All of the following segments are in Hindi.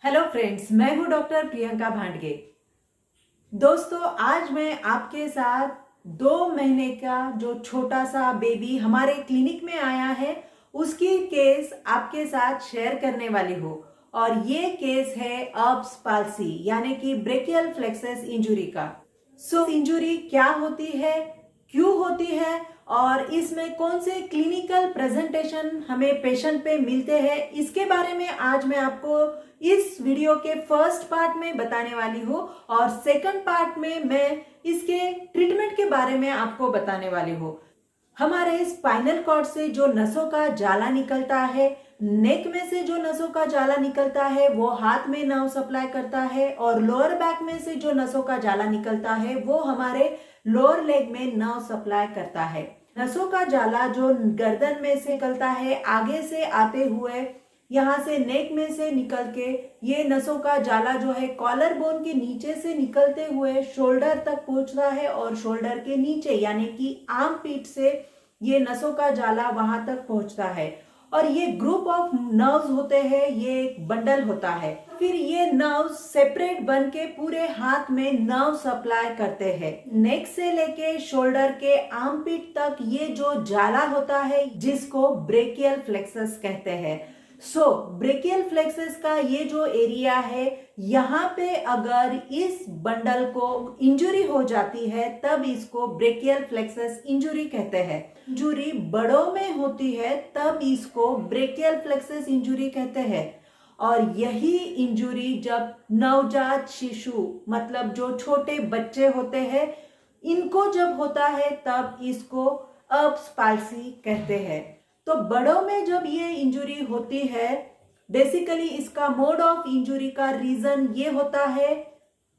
हेलो फ्रेंड्स, मैं हूं डॉक्टर प्रियंका भांडगे। दोस्तों, आज मैं आपके साथ 2 महीने का जो छोटा सा बेबी हमारे क्लिनिक में आया है उसकी केस आपके साथ शेयर करने वाली हूँ। और ये केस है अर्ब्स पाल्सी यानी कि ब्रेकियल फ्लेक्सस इंजुरी का। इंजुरी क्या होती है, क्यों होती है और इसमें कौन से क्लिनिकल प्रेजेंटेशन हमें पेशेंट पे मिलते हैं, इसके बारे में आज मैं आपको इस वीडियो के फर्स्ट पार्ट में बताने वाली हूँ। और सेकंड पार्ट में मैं इसके ट्रीटमेंट के बारे में आपको बताने वाली हूँ। हमारे स्पाइनल कॉर्ड से जो नसों का जाला निकलता है, नेक में से जो नसों का जाला निकलता है वो हाथ में नर्व सप्लाई करता है, और लोअर बैक में से जो नसों का जाला निकलता है वो हमारे लोअर लेग में नर्व सप्लाई करता है। नसों का जाला जो गर्दन में से निकलता है आगे से आते हुए यहाँ से नेक में से निकल के ये नसों का जाला जो है कॉलर बोन के नीचे से निकलते हुए शोल्डर तक पहुंचता है, और शोल्डर के नीचे यानी कि आर्म पीट से ये नसों का जाला वहां तक पहुंचता है। और ये ग्रुप ऑफ नर्व्स होते हैं, ये एक बंडल होता है। फिर ये नर्व्स सेपरेट बन के पूरे हाथ में नर्व सप्लाई करते हैं। नेक से लेके शोल्डर के आर्म पीट तक ये जो जाला होता है जिसको ब्रेकियल फ्लेक्सस कहते हैं। ब्रेकियल फ्लेक्सस का ये जो एरिया है, यहाँ पे अगर इस बंडल को इंजुरी हो जाती है तब इसको ब्रेकियल फ्लेक्सस इंजुरी कहते हैं। इंजुरी बड़ों में होती है तब इसको ब्रेकियल फ्लेक्सस इंजुरी कहते हैं। और यही इंजुरी जब नवजात शिशु मतलब जो छोटे बच्चे होते हैं इनको जब होता है तब इसको अर्ब्स पाल्सी कहते हैं। तो बड़ों में जब ये इंजुरी होती है, बेसिकली इसका मोड ऑफ इंजुरी का रीजन ये होता है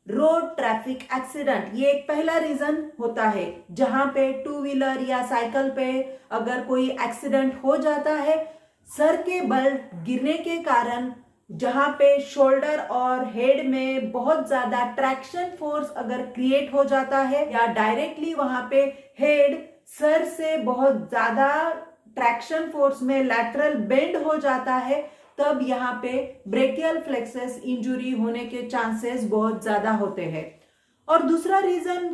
रोड ट्रैफिक एक्सीडेंट। ये एक पहला रीजन होता है जहां पे 2 व्हीलर या साइकिल पे अगर कोई एक्सीडेंट हो जाता है, सर के बल गिरने के कारण जहां पे शोल्डर और हेड में बहुत ज्यादा ट्रैक्शन फोर्स अगर क्रिएट हो जाता है, या डायरेक्टली वहां पे हेड सर से बहुत ज्यादा ट्रैक्शन फोर्स में लैटरल बेंड हो जाता है, तब यहाँ पे ब्रेकियल फ्लेक्सस इंजुरी होने के चांसेस बहुत ज्यादा होते हैं। और दूसरा रीजन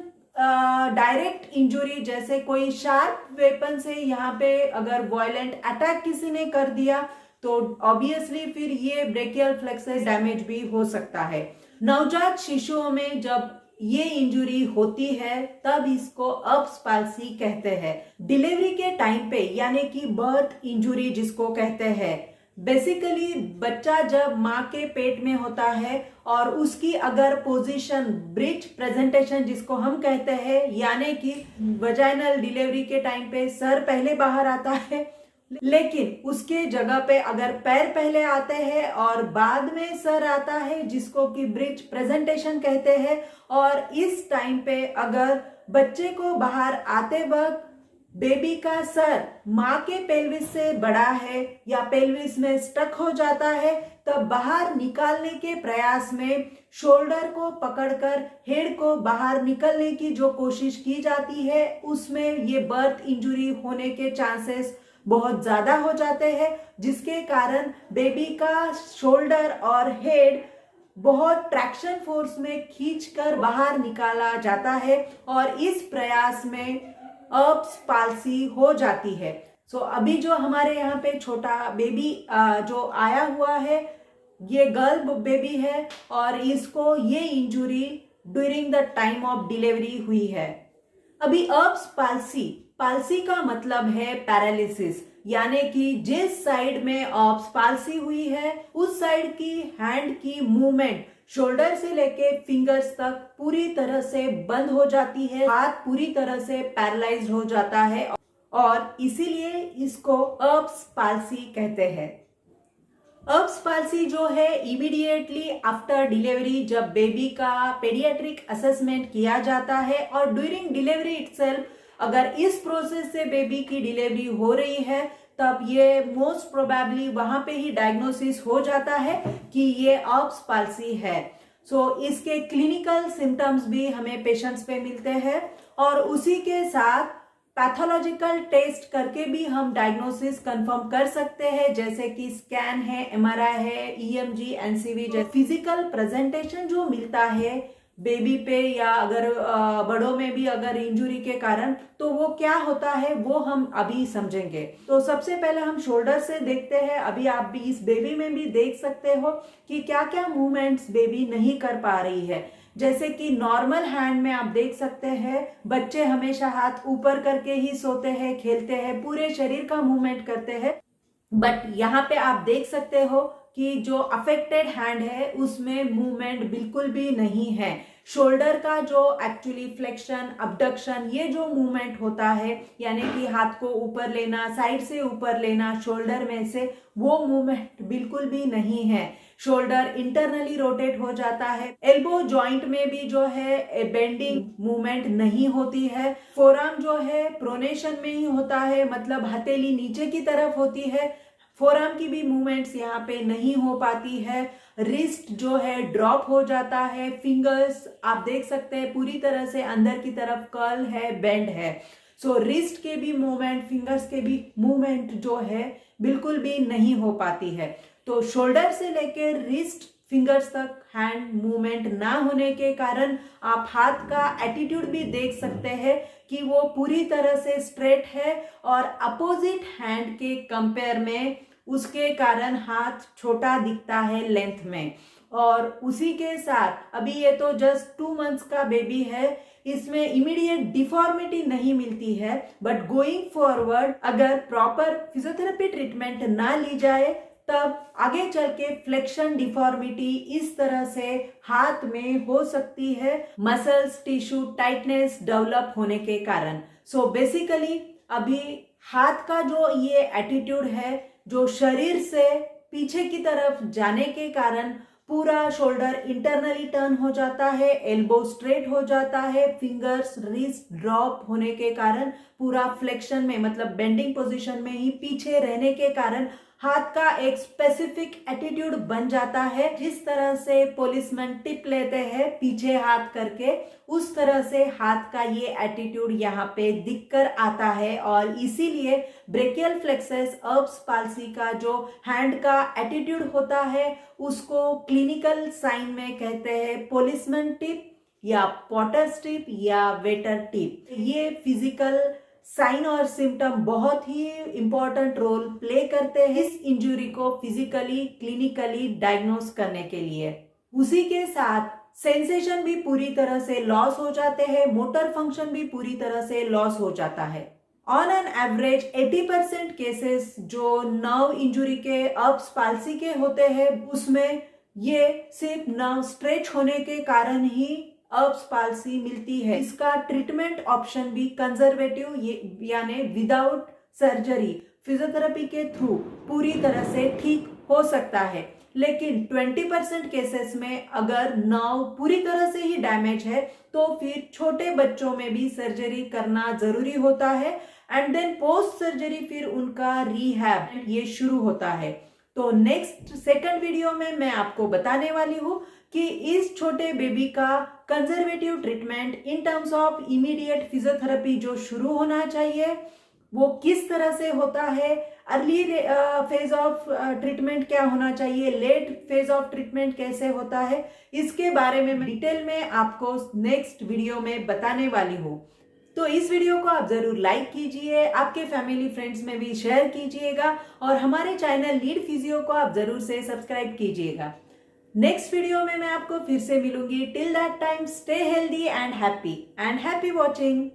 डायरेक्ट इंजुरी, जैसे कोई शार्प वेपन से यहाँ पे अगर वायलेंट अटैक किसी ने कर दिया तो ऑब्वियसली फिर ये ब्रेकियल फ्लेक्सस डैमेज भी हो सकता है। नवजात शिशुओं में जब ये इंजुरी होती है तब इसको अर्ब्स पाल्सी कहते हैं। डिलीवरी के टाइम पे यानी कि बर्थ इंजुरी जिसको कहते हैं, बेसिकली बच्चा जब माँ के पेट में होता है और उसकी अगर पोजीशन ब्रिज प्रेजेंटेशन जिसको हम कहते हैं, यानी कि वजाइनल डिलीवरी के टाइम पे सर पहले बाहर आता है, लेकिन उसके जगह पे अगर पैर पहले आते हैं और बाद में सर आता है जिसको कि ब्रिज प्रेजेंटेशन कहते हैं। और इस टाइम पे अगर बच्चे को बाहर आते वक्त बेबी का सर माँ के पेल्विस से बड़ा है या पेल्विस में स्टक हो जाता है, तब बाहर निकालने के प्रयास में शोल्डर को पकड़कर हेड को बाहर निकलने की जो कोशिश की जाती है, उसमें ये बर्थ इंजुरी होने के चांसेस बहुत ज्यादा हो जाते हैं, जिसके कारण बेबी का शोल्डर और हेड बहुत ट्रैक्शन फोर्स में खींचकर बाहर निकाला जाता है, और इस प्रयास में अर्ब्स पाल्सी हो जाती है। अभी जो हमारे यहाँ पे छोटा बेबी जो आया हुआ है, ये गर्ल बेबी है और इसको ये injury during the time of delivery हुई है। अभी अर्ब्स पाल्सी का मतलब है पैरालिसिस, यानी कि जिस साइड में अर्ब्स पाल्सी हुई है उस साइड की हैंड की मूवमेंट शोल्डर से लेके फिंगर्स तक पूरी तरह से बंद हो जाती है, हाथ पूरी तरह से पैरालाइज्ड हो जाता है, और इसीलिए इसको अर्ब्स पाल्सी कहते हैं। अर्ब्स पाल्सी जो है इमीडिएटली आफ्टर डिलीवरी जब बेबी का पेडियाट्रिक असेसमेंट किया जाता है और ड्यूरिंग डिलीवरी इटसेल्फ अगर इस प्रोसेस से बेबी की डिलीवरी हो रही है, तब ये मोस्ट प्रोबेबली वहां पे ही डायग्नोसिस हो जाता है कि ये अर्ब्स पाल्सी है। इसके क्लिनिकल सिम्टम्स भी हमें पेशेंट्स पे मिलते हैं, और उसी के साथ पैथोलॉजिकल टेस्ट करके भी हम डायग्नोसिस कंफर्म कर सकते हैं, जैसे कि स्कैन है, एमआरआई है, ईएमजी, एनसीवी। जैसे फिजिकल प्रेजेंटेशन जो मिलता है बेबी पे या अगर बड़ों में भी अगर इंजुरी के कारण, तो वो क्या होता है वो हम अभी समझेंगे। तो सबसे पहले हम शोल्डर से देखते हैं। अभी आप भी इस बेबी में भी देख सकते हो कि क्या क्या मूवमेंट्स बेबी नहीं कर पा रही है। जैसे कि नॉर्मल हैंड में आप देख सकते हैं बच्चे हमेशा हाथ ऊपर करके ही सोते हैं, खेलते हैं, पूरे शरीर का मूवमेंट करते हैं। बट यहाँ पे आप देख सकते हो कि जो अफेक्टेड हैंड है उसमें मूवमेंट बिल्कुल भी नहीं है। शोल्डर का जो एक्चुअली फ्लेक्शन, अबडक्शन, ये जो मूवमेंट होता है, यानी कि हाथ को ऊपर लेना, साइड से ऊपर लेना शोल्डर में से, वो मूवमेंट बिल्कुल भी नहीं है। शोल्डर इंटरनली रोटेट हो जाता है। एल्बो जॉइंट में भी जो है बेंडिंग मूवमेंट नहीं होती है। फोरआर्म जो है प्रोनेशन में ही होता है, मतलब हथेली नीचे की तरफ होती है। फोरआर्म की भी मूवमेंट्स यहाँ पे नहीं हो पाती है। रिस्ट जो है ड्रॉप हो जाता है। फिंगर्स आप देख सकते हैं पूरी तरह से अंदर की तरफ कर्ल है, बेंड है। सो रिस्ट के भी मूवमेंट, फिंगर्स के भी मूवमेंट जो है बिल्कुल भी नहीं हो पाती है। तो शोल्डर से लेकर रिस्ट, फिंगर्स तक हैंड मूवमेंट ना होने के कारण आप हाथ का एटीट्यूड भी देख सकते हैं कि वो पूरी तरह से स्ट्रेट है, और अपोजिट हैंड के कंपेयर में उसके कारण हाथ छोटा दिखता है लेंथ में। और उसी के साथ अभी ये तो जस्ट 2 मंथ्स का बेबी है, इसमें इमीडिएट डिफॉर्मिटी नहीं मिलती है। बट गोइंग फॉरवर्ड अगर प्रॉपर फिजियोथेरेपी ट्रीटमेंट ना ली जाए तब आगे चल के फ्लेक्शन डिफॉर्मिटी इस तरह से हाथ में हो सकती है, मसल्स, टिश्यू टाइटनेस डेवलप होने के कारण। सो बेसिकली अभी हाथ का जो ये एटीट्यूड है, जो शरीर से पीछे की तरफ जाने के कारण पूरा शोल्डर इंटरनली टर्न हो जाता है, एल्बो स्ट्रेट हो जाता है, फिंगर्स, रिस्ट ड्रॉप होने के कारण पूरा फ्लेक्शन में, मतलब बेंडिंग पोजीशन में ही पीछे रहने के कारण हाथ का एक स्पेसिफिक एटीट्यूड बन जाता है। जिस तरह से पुलिसमैन टिप लेते हैं पीछे हाथ करके, उस तरह से हाथ का ये एटीट्यूड यहाँ पे दिख कर आता है। और इसीलिए ब्रेकियल फ्लेक्सस अर्ब्स पाल्सी का जो हैंड का एटीट्यूड होता है उसको क्लिनिकल साइन में कहते हैं पुलिसमैन टिप या पॉटर्स टिप या वेटर टिप। ये फिजिकल साइन और सिम्टम बहुत ही इंपॉर्टेंट रोल प्ले करते हैं इस इंजुरी को फिजिकली, क्लिनिकली डायग्नोस करने के लिए। उसी के साथ सेंसेशन भी पूरी तरह से लॉस हो जाते हैं, मोटर फंक्शन भी पूरी तरह से लॉस हो जाता है। ऑन एन एवरेज 80% केसेस जो नर्व इंजुरी के, अर्ब्स पाल्सी के होते हैं, उसमें ये सिर्फ नर्व स्ट्रेच होने के कारण ही अर्ब्स पाल्सी मिलती है। इसका ट्रीटमेंट ऑप्शन भी कंजर्वेटिव यानी विदाउट सर्जरी, फिजियोथेरेपी के थ्रू पूरी तरह से ठीक हो सकता है। लेकिन 20% केसेस में अगर नर्व पूरी तरह से ही डैमेज है तो फिर छोटे बच्चों में भी सर्जरी करना जरूरी होता है। एंड देन पोस्ट सर्जरी फिर उनका रिहैब ये शुरू होता है। तो नेक्स्ट सेकंड वीडियो में मैं आपको बताने वाली हूँ कि इस छोटे बेबी का conservative treatment in terms of immediate physiotherapy जो शुरू होना चाहिए वो किस तरह से होता है, अर्ली फेज ऑफ ट्रीटमेंट क्या होना चाहिए, लेट फेज ऑफ ट्रीटमेंट कैसे होता है, इसके बारे में मैं डिटेल में आपको नेक्स्ट वीडियो में बताने वाली हूँ। तो इस वीडियो को आप जरूर लाइक कीजिए, आपके फैमिली फ्रेंड्स में भी शेयर कीजिएगा, और हमारे चैनल लीड फिजियो को आप जरूर से सब्सक्राइब कीजिएगा। नेक्स्ट वीडियो में मैं आपको फिर से मिलूंगी। Till that time stay healthy and happy watching.